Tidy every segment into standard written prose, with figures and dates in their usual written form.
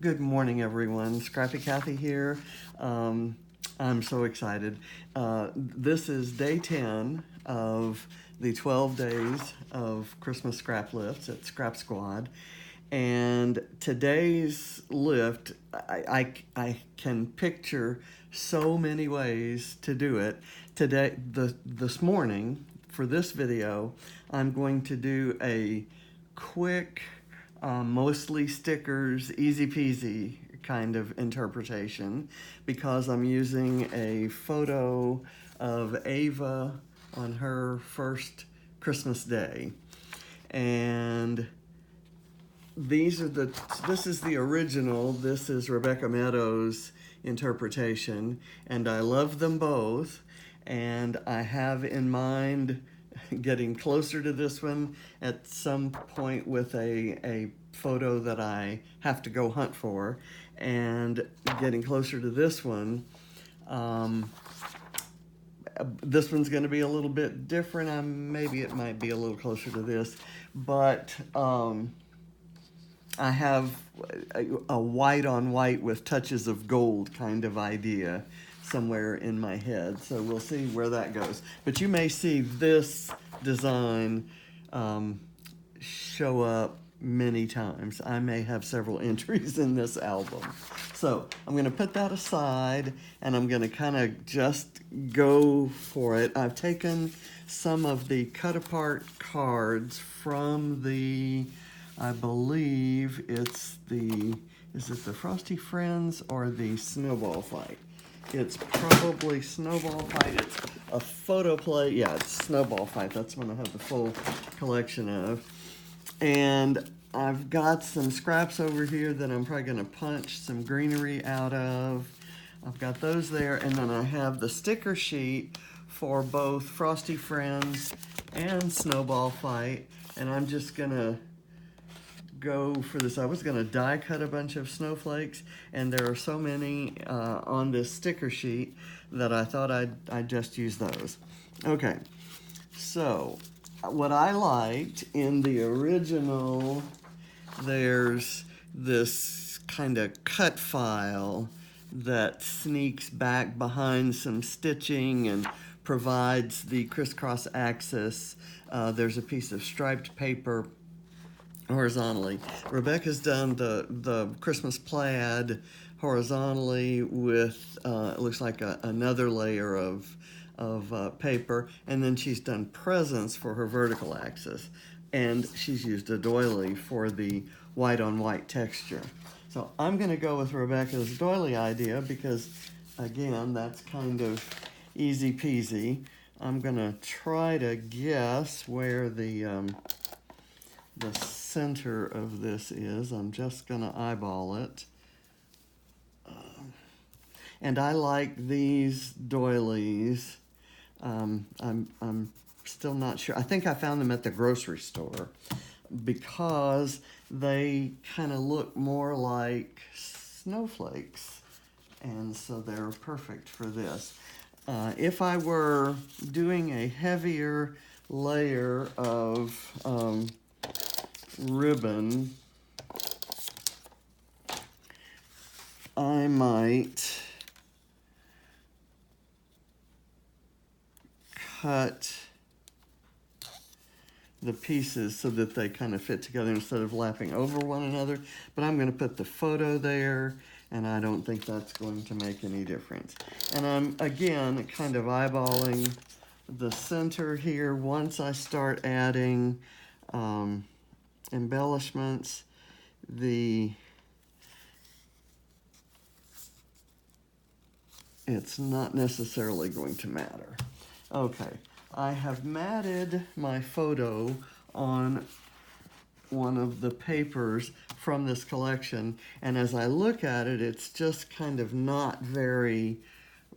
Good morning, everyone. Scrappy Kathy here. I'm so excited. This is day 10 of the 12 days of Christmas Scraplifts at Scrap Squad. And today's lift, I can picture so many ways to do it. This morning, for this video, I'm going to do a quick, mostly stickers, easy peasy kind of interpretation because I'm using a photo of Ava on her first Christmas day. And this is the original, this is Rebecca Meadows' interpretation, and I love them both, and I have in mind getting closer to this one at some point with a photo that I have to go hunt for, and getting closer to this one. This one's going to be a little bit different. Maybe it might be a little closer to this, but I have a white on white with touches of gold kind of idea somewhere in my head. So we'll see where that goes. But you may see this design show up many times. I may have several entries in this album. So I'm going to put that aside and I'm going to kind of just go for it. I've taken some of the cut apart cards from the, I believe it's is it the Frosty Friends or the Snowball Fight? It's probably Snowball Fight. It's a Photoplay. Yeah, it's Snowball Fight. That's one I have the full collection of. And I've got some scraps over here that I'm probably going to punch some greenery out of. I've got those there. And then I have the sticker sheet for both Frosty Friends and Snowball Fight. And I'm just going to go for this. I was going to die cut a bunch of snowflakes, and there are so many on this sticker sheet that I thought I'd just use those. Okay, so what I liked in the original, there's this kind of cut file that sneaks back behind some stitching and provides the crisscross axis. There's a piece of striped paper horizontally. Rebecca's done the Christmas plaid horizontally with it looks like another layer of paper, and then she's done presents for her vertical axis, and she's used a doily for the white on white texture. So I'm going to go with Rebecca's doily idea because, again, that's kind of easy peasy. I'm going to try to guess where the center of this is. I'm just going to eyeball it. And I like these doilies. I'm still not sure. I think I found them at the grocery store because they kind of look more like snowflakes. And so they're perfect for this. If I were doing a heavier layer of ribbon, I might cut the pieces so that they kind of fit together instead of lapping over one another. But I'm going to put the photo there, and I don't think that's going to make any difference. And I'm, again, kind of eyeballing the center here. Once I start adding embellishments, it's not necessarily going to matter. Okay, I have matted my photo on one of the papers from this collection, and as I look at it, it's just kind of not very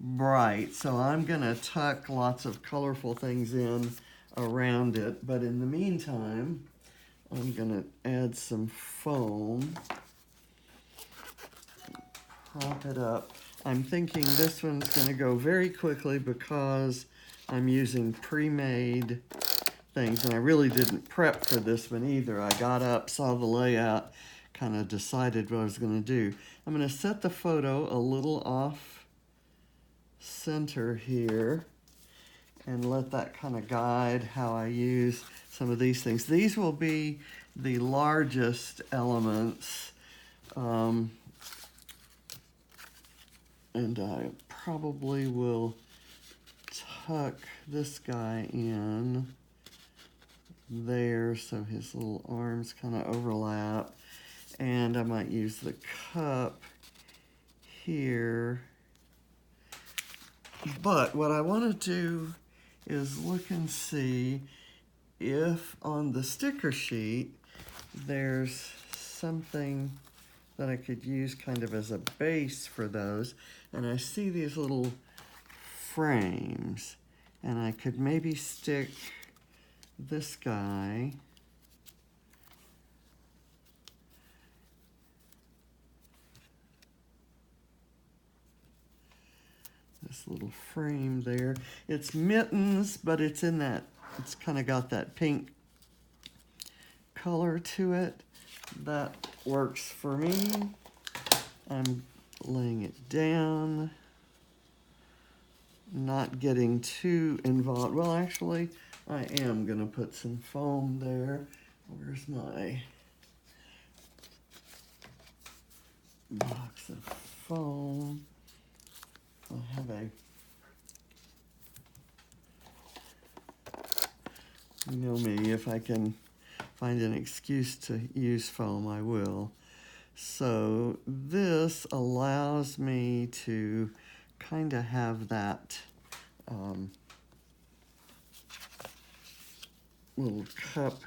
bright, so I'm going to tuck lots of colorful things in around it. But in the meantime, I'm going to add some foam, prop it up. I'm thinking this one's going to go very quickly because I'm using pre-made things, and I really didn't prep for this one either. I got up, saw the layout, kind of decided what I was going to do. I'm going to set the photo a little off center here and let that kind of guide how I use some of these things. These will be the largest elements, and I probably will tuck this guy in there so his little arms kind of overlap, and I might use the cup here. But what I want to do is look and see if on the sticker sheet there's something that I could use kind of as a base for those. And I see these little frames, and I could maybe stick this guy this little frame there. It's mittens, but it's in that, it's kind of got that pink color to it. That works for me. I'm laying it down, not getting too involved. Well, actually, I am gonna put some foam there. Where's my box of foam? I have you know me, if I can find an excuse to use foam, I will. So this allows me to kind of have that little cup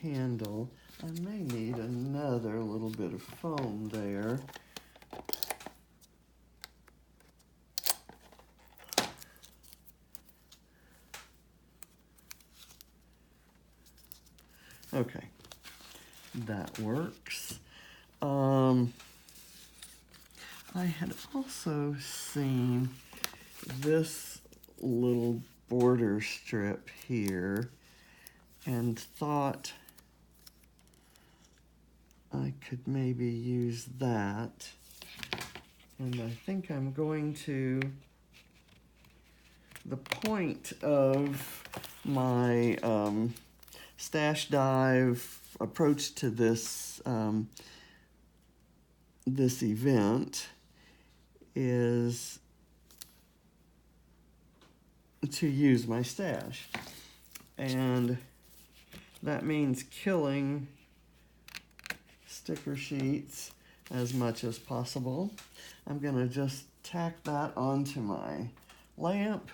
handle. I may need another little bit of foam there. Okay, that works. I had also seen this little border strip here and thought I could maybe use that. And I think I'm going to, the point of my stash dive approach to this this event is to use my stash, and that means killing sticker sheets as much as possible. I'm gonna just tack that onto my lamp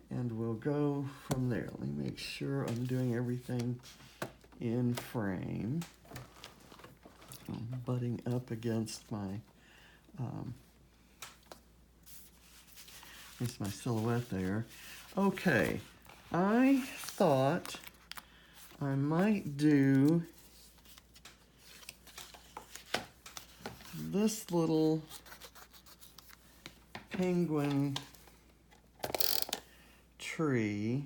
and we'll go from there. Let me make sure I'm doing everything in frame. I'm butting up against my silhouette there. Okay, I thought I might do this little penguin tree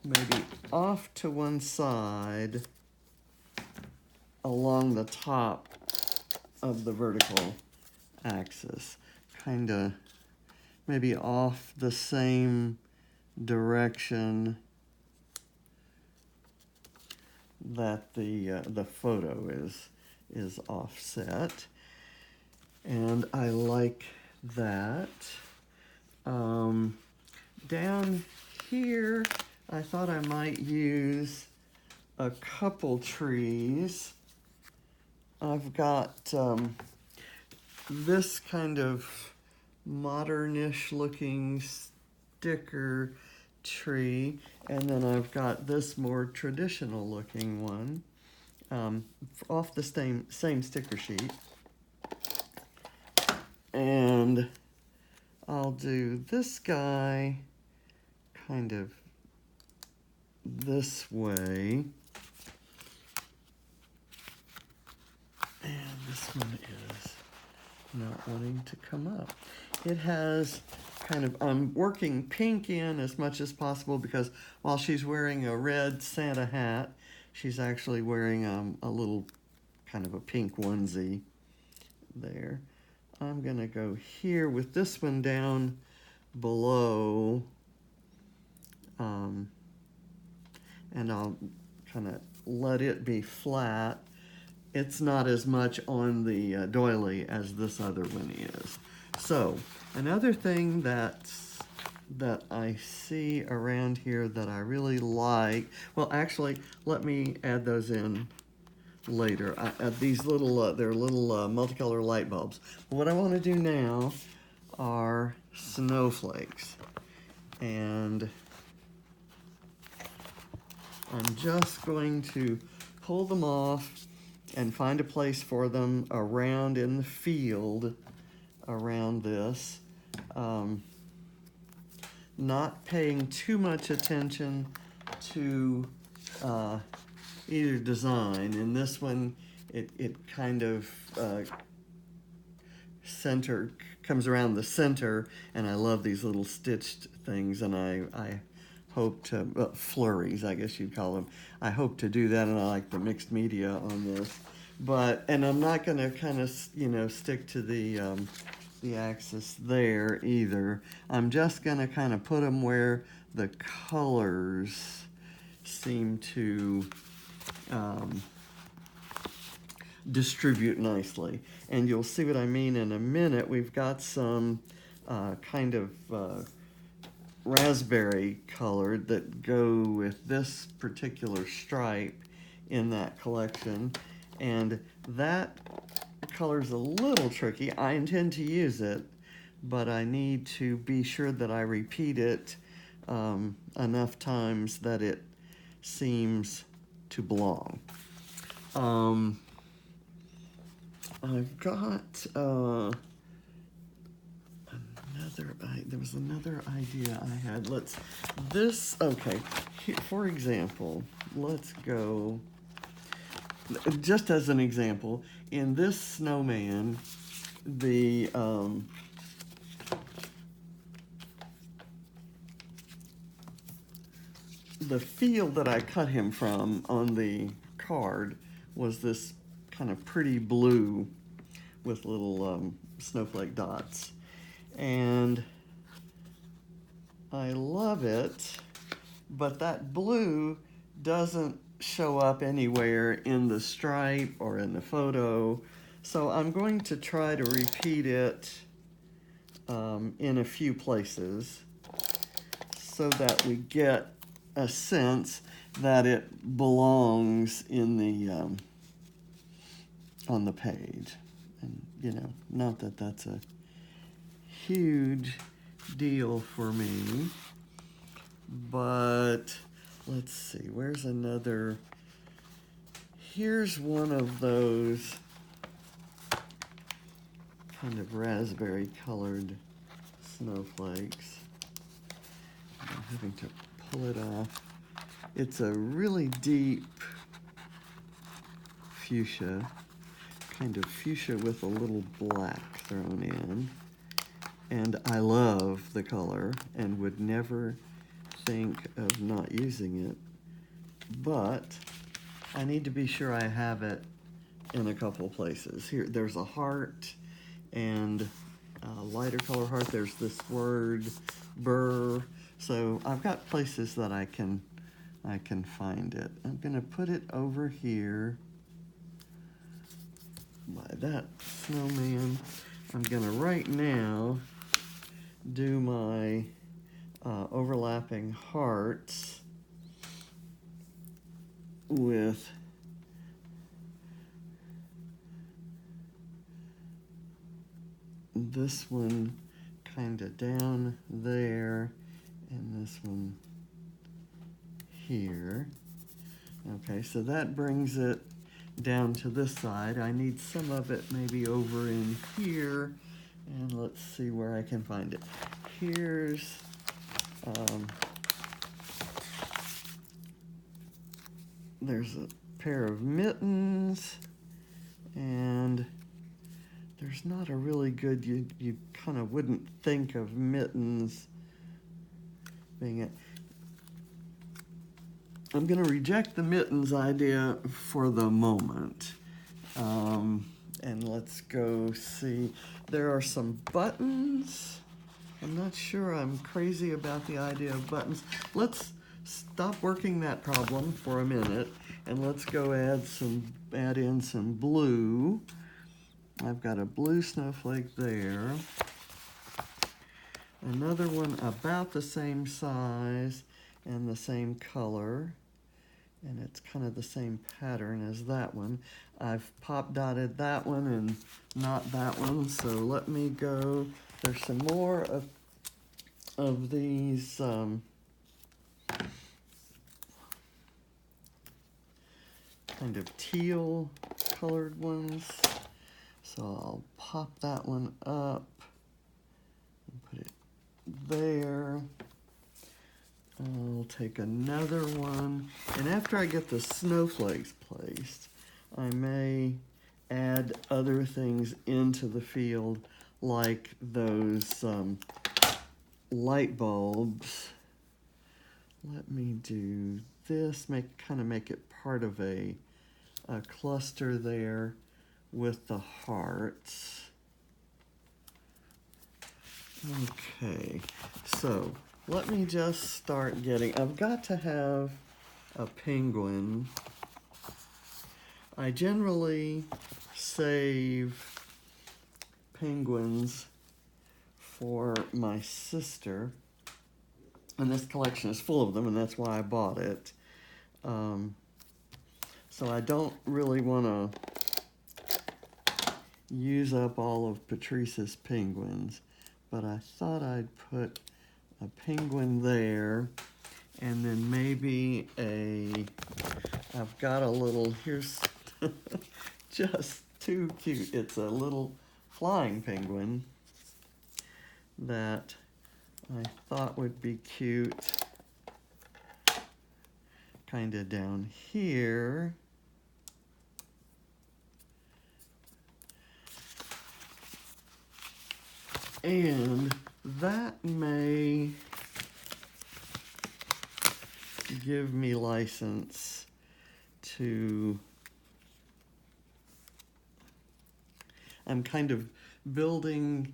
maybe off to one side along the top of the vertical axis, kind of maybe off the same direction that the photo is offset, and I like that. Down here, I thought I might use a couple trees. I've got this kind of modernish looking sticker tree, and then I've got this more traditional looking one off the same sticker sheet. And I'll do this guy kind of this way. And this one is not wanting to come up. It has kind of, I'm working pink in as much as possible because while she's wearing a red Santa hat, she's actually wearing a little kind of a pink onesie there. I'm going to go here with this one down below, and I'll kind of let it be flat. It's not as much on the doily as this other one is. So another thing that I see around here that I really like, well, actually, let me add those in later. These little, they're little multicolor light bulbs. What I want to do now are snowflakes. And I'm just going to pull them off and find a place for them around in the field around this. Not paying too much attention to either design. In this one, it kind of comes around the center, and I love these little stitched things, and I hope to, flurries, I guess you'd call them. I hope to do that, and I like the mixed media on this. And I'm not going to kind of, stick to the axis there either. I'm just going to kind of put them where the colors seem to distribute nicely. And you'll see what I mean in a minute. We've got some kind of raspberry colored that go with this particular stripe in that collection. And that color's a little tricky. I intend to use it, but I need to be sure that I repeat it enough times that it seems to belong. I've got there was another idea I had. Okay, here, for example, let's go, just as an example, in this snowman, the field that I cut him from on the card was this kind of pretty blue with little snowflake dots. And I love it, but that blue doesn't show up anywhere in the stripe or in the photo. So I'm going to try to repeat it in a few places so that we get a sense that it belongs in the on the page. And not that that's a huge deal for me, but let's see, here's one of those kind of raspberry colored snowflakes. I'm having to pull it off. It's a really deep fuchsia, kind of fuchsia with a little black thrown in. And I love the color and would never think of not using it. But I need to be sure I have it in a couple places. Here, there's a heart and a lighter color heart. There's this word, burr. So I've got places that I can find it. I'm gonna put it over here by that snowman. I'm gonna right now do my overlapping hearts with this one kind of down there and this one here. Okay, so that brings it down to this side. I need some of it maybe over in here, and let's see where I can find it. Here's there's a pair of mittens, and there's not a really good, you kind of wouldn't think of mittens being it. I'm going to reject the mittens idea for the moment, And let's go see. There are some buttons. I'm not sure I'm crazy about the idea of buttons. Let's stop working that problem for a minute and let's go add in some blue. I've got a blue snowflake there. Another one about the same size and the same color. And it's kind of the same pattern as that one. I've pop dotted that one and not that one, so let me go. There's some more of these kind of teal colored ones. So I'll pop that one up and put it there. I'll take another one, and after I get the snowflakes placed, I may add other things into the field, like those light bulbs. Let me do this, kind of make it part of a cluster there with the hearts. Okay, so let me just start getting, I've got to have a penguin. I generally save penguins for my sister, and this collection is full of them, and that's why I bought it. So I don't really want to use up all of Patrice's penguins, but I thought I'd put a penguin there, and then maybe I've got a little, here's just too cute. It's a little flying penguin that I thought would be cute kind of down here. And that may give me license to, I'm kind of building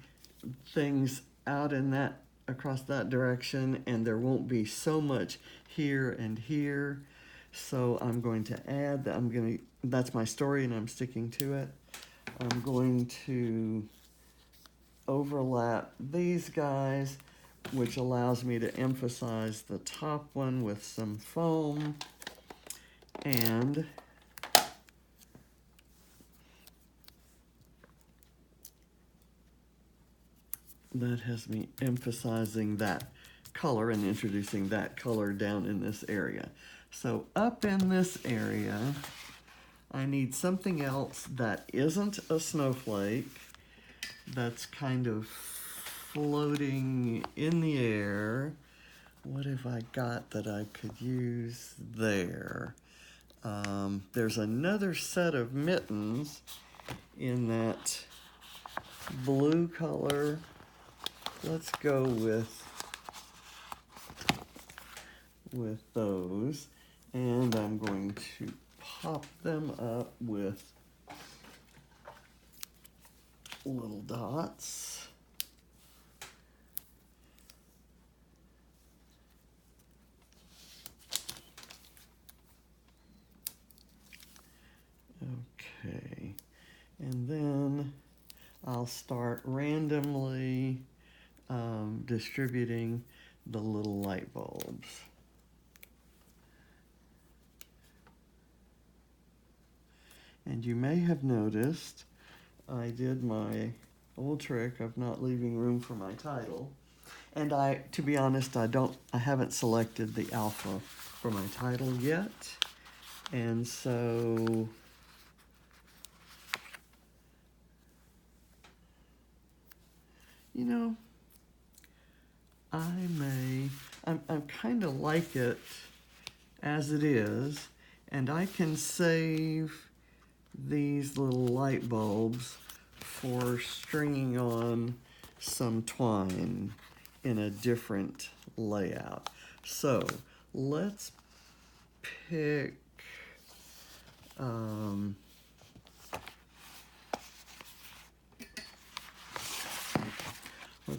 things out in that, across that direction, and there won't be so much here and here. So I'm going to add, that's my story and I'm sticking to it. I'm going to overlap these guys, which allows me to emphasize the top one with some foam, and that has me emphasizing that color and introducing that color down in this area. So up in this area, I need something else that isn't a snowflake, that's kind of floating in the air. What have I got that I could use there? There's another set of mittens in that blue color. Let's go with those, and I'm going to pop them up with little dots. Okay, and then I'll start randomly distributing the little light bulbs. And you may have noticed I did my old trick of not leaving room for my title. And to be honest, I haven't selected the alpha for my title yet. And so you know, I'm kind of like it as it is, and I can save these little light bulbs for stringing on some twine in a different layout. So let's pick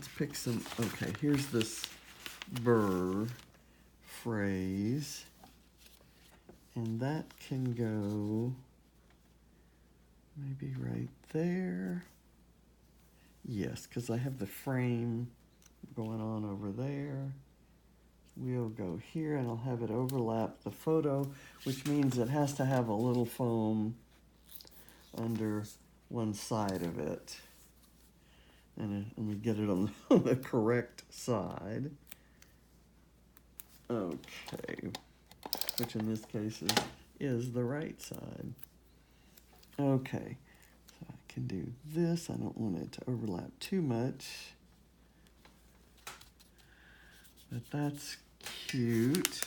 let's pick some, okay, here's this burr phrase, and that can go maybe right there. Yes, because I have the frame going on over there. We'll go here and I'll have it overlap the photo, which means it has to have a little foam under one side of it. And let me get it on the correct side. Okay, which in this case is the right side. Okay, so I can do this. I don't want it to overlap too much. But that's cute.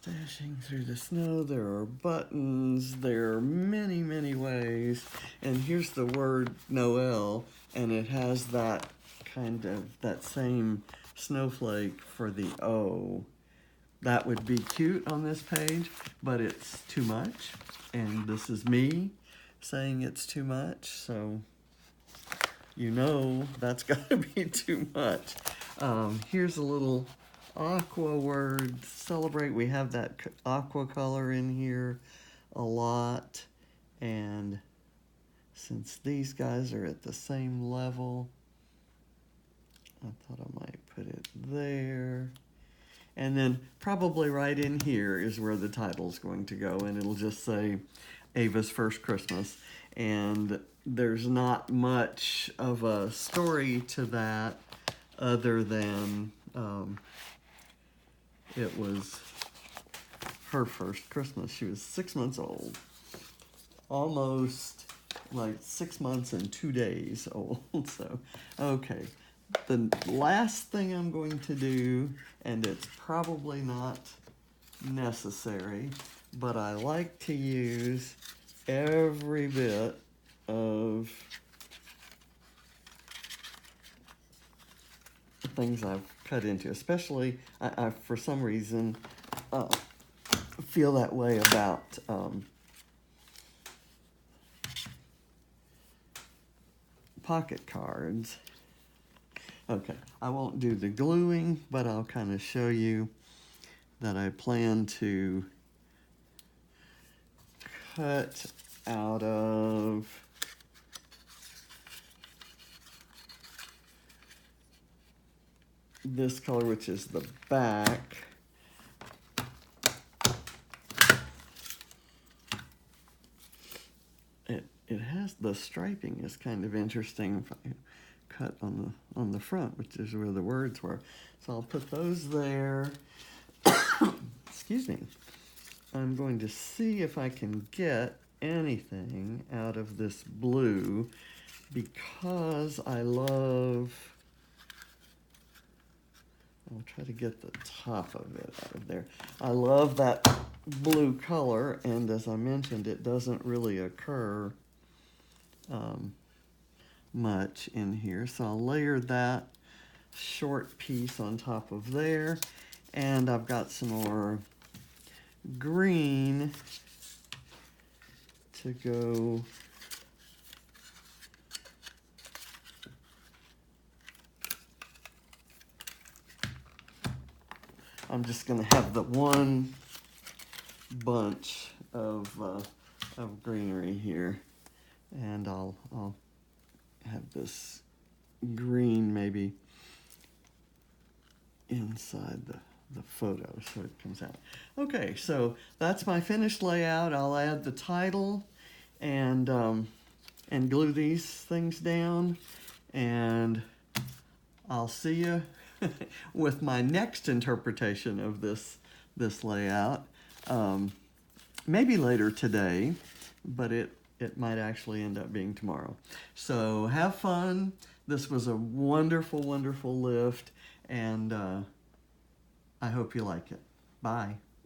Stashing through the snow, there are buttons, there are many, many ways. And here's the word Noel, and it has that kind of, that same snowflake for the O. That would be cute on this page, but it's too much. And this is me saying it's too much, so you know that's gotta be too much. Here's a little aqua word, celebrate. We have that aqua color in here a lot. And since these guys are at the same level, I thought I might put it there. And then probably right in here is where the title's going to go, and it'll just say Ava's First Christmas. And there's not much of a story to that other than it was her first Christmas. She was 6 months old, almost like 6 months and 2 days old. So, okay. The last thing I'm going to do, and it's probably not necessary, but I like to use every bit of things I've cut into, especially I for some reason feel that way about pocket cards. Okay, I won't do the gluing, but I'll kind of show you that I plan to cut out of this color, which is the back. It has, the striping is kind of interesting if I cut on the front, which is where the words were. So I'll put those there. Excuse me. I'm going to see if I can get anything out of this blue, because I love, I'll try to get the top of it out of there. I love that blue color, and as I mentioned, it doesn't really occur much in here. So I'll layer that short piece on top of there, and I've got some more green to go I'm just going to have the one bunch of greenery here, and I'll have this green maybe inside the photo so it comes out. Okay, so that's my finished layout. I'll add the title and glue these things down, and I'll see you with my next interpretation of this layout. Maybe later today, but it might actually end up being tomorrow. So have fun. This was a wonderful, wonderful lift, and I hope you like it. Bye.